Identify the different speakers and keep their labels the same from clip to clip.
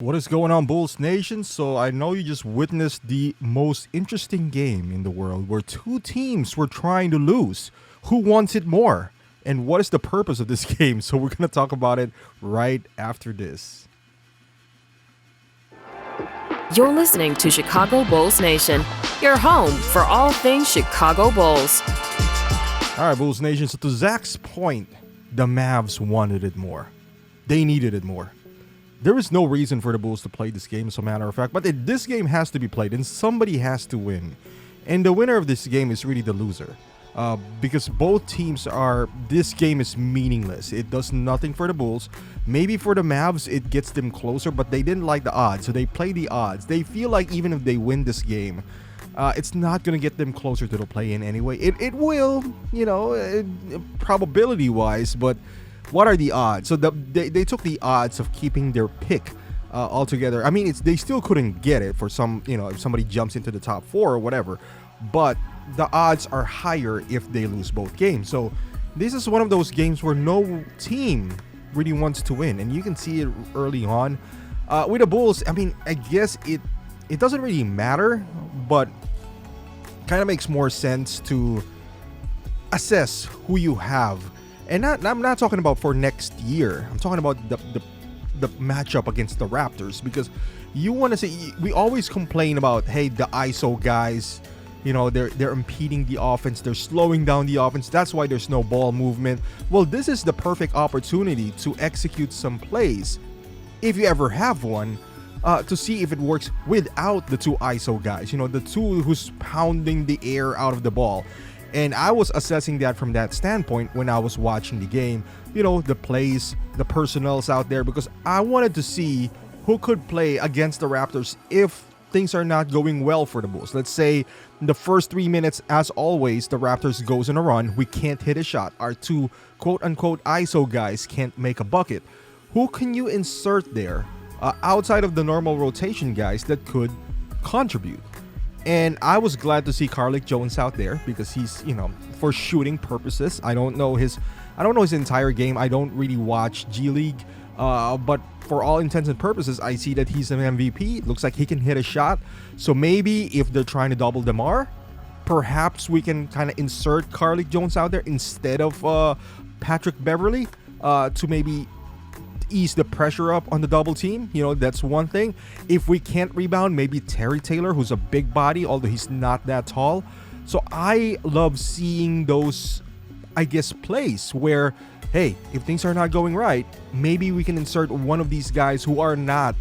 Speaker 1: What is going on, Bulls Nation? So I know you just witnessed the most interesting game in the world where two teams were trying to lose. Who wants it more? And what is the purpose of this game? So we're going to talk about it right after this.
Speaker 2: You're listening to Chicago Bulls Nation, your home for all things Chicago Bulls.
Speaker 1: All right, Bulls Nation. So to Zach's point, the Mavs wanted it more. They needed it more. There is no reason for the Bulls to play this game, as a matter of fact, but this game has to be played, and somebody has to win. And the winner of this game is really the loser. Because both teams this game is meaningless. It does nothing for the Bulls. Maybe for the Mavs, it gets them closer, but they didn't like the odds, so they play the odds. They feel like even if they win this game, it's not going to get them closer to the play-in anyway. It will, probability-wise, but what are the odds? So they took the odds of keeping their pick altogether. I mean, they still couldn't get it for some, if somebody jumps into the top four or whatever. But the odds are higher if they lose both games. So this is one of those games where no team really wants to win. And you can see it early on. With the Bulls, I mean, I guess it doesn't really matter, but kind of makes more sense to assess who you have. And I'm not talking about for next year. I'm talking about the matchup against the Raptors, because you want to see, we always complain about, hey, the ISO guys, they're impeding the offense, they're slowing down the offense. That's why there's no ball movement. Well, this is the perfect opportunity to execute some plays, if you ever have one, to see if it works without the two ISO guys. The two who's pounding the air out of the ball. And I was assessing that from that standpoint when I was watching the game, the plays, the personnels out there, because I wanted to see who could play against the Raptors if things are not going well for the Bulls. Let's say the first 3 minutes, as always, the Raptors goes on a run. We can't hit a shot. Our two quote-unquote ISO guys can't make a bucket. Who can you insert there outside of the normal rotation guys that could contribute? And I was glad to see Carlik Jones out there, because he's, for shooting purposes. I don't know his entire game. I don't really watch G League, but for all intents and purposes, I see that he's an MVP. It looks like he can hit a shot. So maybe if they're trying to double DeMar, perhaps we can kind of insert Carlik Jones out there instead of Patrick Beverley to maybe ease the pressure up on the double team. That's one thing. If we can't rebound, maybe Terry Taylor, who's a big body, although he's not that tall. So I love seeing those, I guess, plays where, hey, if things are not going right, maybe we can insert one of these guys who are not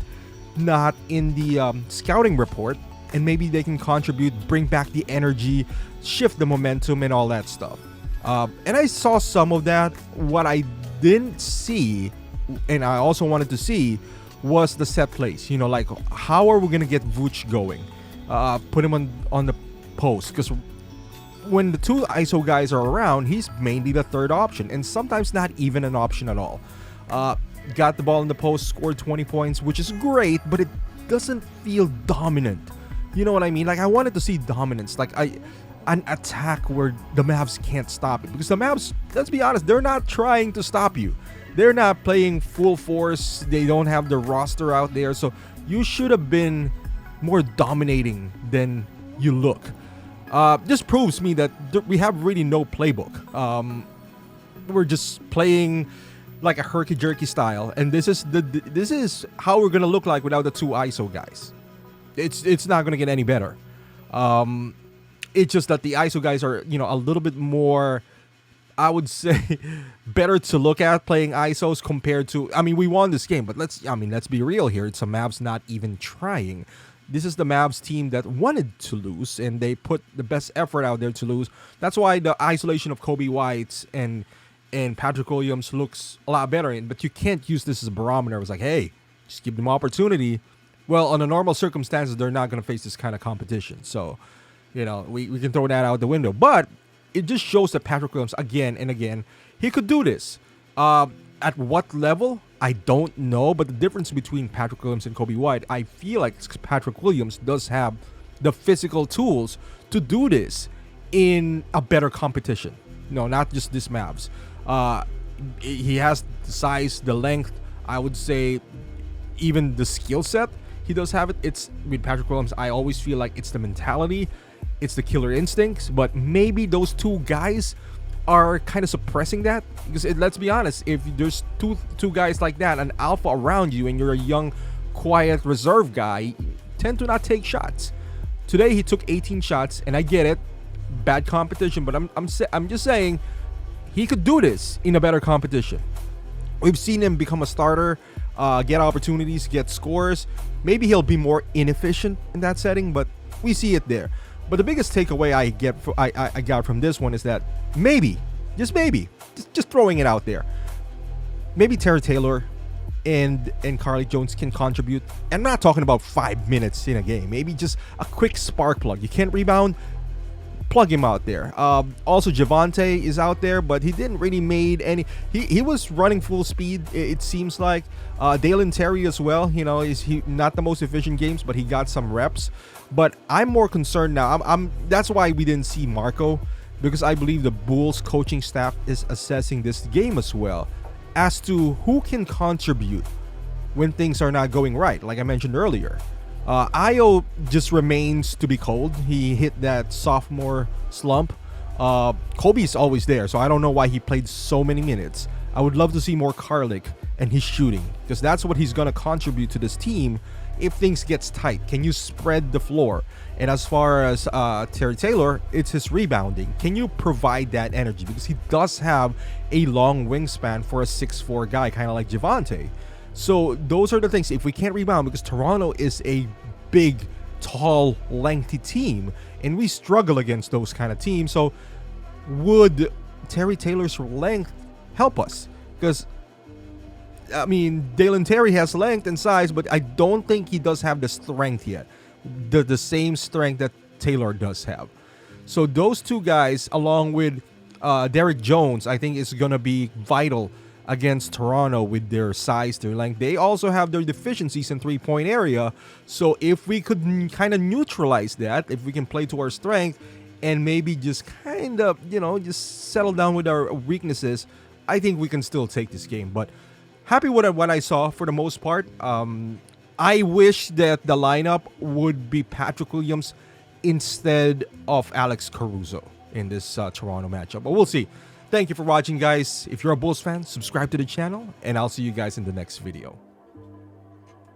Speaker 1: in the scouting report, and maybe they can contribute, bring back the energy, shift the momentum, and all that stuff. And I saw some of that. What I didn't see, and I also wanted to see, was the set plays. Like, how are we going to get Vooch going? Put him on the post, because when the two ISO guys are around, he's mainly the third option, and sometimes not even an option at all. Got the ball in the post, scored 20 points, which is great, but it doesn't feel dominant. You know what I mean? Like, I wanted to see dominance, like an attack where the Mavs can't stop it, because the Mavs, let's be honest, they're not trying to stop you. They're not playing full force. They don't have the roster out there. So you should have been more dominating than you look. This proves me that we have really no playbook. We're just playing like a herky-jerky style. And this is how we're going to look like without the two ISO guys. It's not going to get any better. It's just that the ISO guys are, a little bit more, I would say, better to look at playing ISOs compared to, we won this game, but let's be real here. It's the Mavs not even trying. This is the Mavs team that wanted to lose, and they put the best effort out there to lose. That's why the isolation of Kobe White and Patrick Williams looks a lot better. But you can't use this as a barometer. It's like, hey, just give them opportunity. Well, under normal circumstances, they're not going to face this kind of competition. So, we can throw that out the window. But it just shows that Patrick Williams, again and again, he could do this. At what level, I don't know. But the difference between Patrick Williams and Kobe White, I feel like Patrick Williams does have the physical tools to do this in a better competition. Not just this Mavs. He has the size, the length. I would say even the skill set, he does have it. It's with Patrick Williams, I always feel like it's the mentality, it's the killer instincts, but maybe those two guys are kind of suppressing that, because let's be honest, if there's two guys like that, an alpha around you, and you're a young, quiet reserve guy, you tend to not take shots. Today he took 18 shots, and I get it, bad competition, but I'm just saying he could do this in a better competition. We've seen him become a starter, get opportunities, get scores. Maybe he'll be more inefficient in that setting, but we see it there. But the biggest takeaway I got from this one is that maybe, just throwing it out there, maybe Terry Taylor and Carly Jones can contribute. I'm not talking about 5 minutes in a game. Maybe just a quick spark plug. You can't rebound, plug him out there. Also, Javonte is out there, but he didn't really made any. He was running full speed, it seems like. Dalen Terry as well. You know, he not the most efficient games, but he got some reps. But I'm more concerned now. That's why we didn't see Marco, because I believe the Bulls coaching staff is assessing this game as well as to who can contribute when things are not going right. Like I mentioned earlier, Ayo just remains to be cold. He hit that sophomore slump. Kobe's always there, so I don't know why he played so many minutes. I would love to see more Karlik and his shooting, because that's what he's going to contribute to this team if things gets tight. Can you spread the floor? And as far as Terry Taylor, it's his rebounding. Can you provide that energy? Because he does have a long wingspan for a 6'4" guy, kind of like Javonte. So those are the things. If we can't rebound, because Toronto is a big, tall, lengthy team, and we struggle against those kind of teams. So would Terry Taylor's length help us? Because I mean, Dalen Terry has length and size, but I don't think he does have the strength yet. The same strength that Taylor does have. So those two guys, along with Derrick Jones, I think is going to be vital against Toronto with their size, their length. They also have their deficiencies in three-point area. So if we could kind of neutralize that, if we can play to our strength and maybe just kind of, just settle down with our weaknesses, I think we can still take this game. But happy with what I saw for the most part. I wish that the lineup would be Patrick Williams instead of Alex Caruso in this Toronto matchup. But we'll see. Thank you for watching, guys. If you're a Bulls fan, subscribe to the channel, and I'll see you guys in the next video.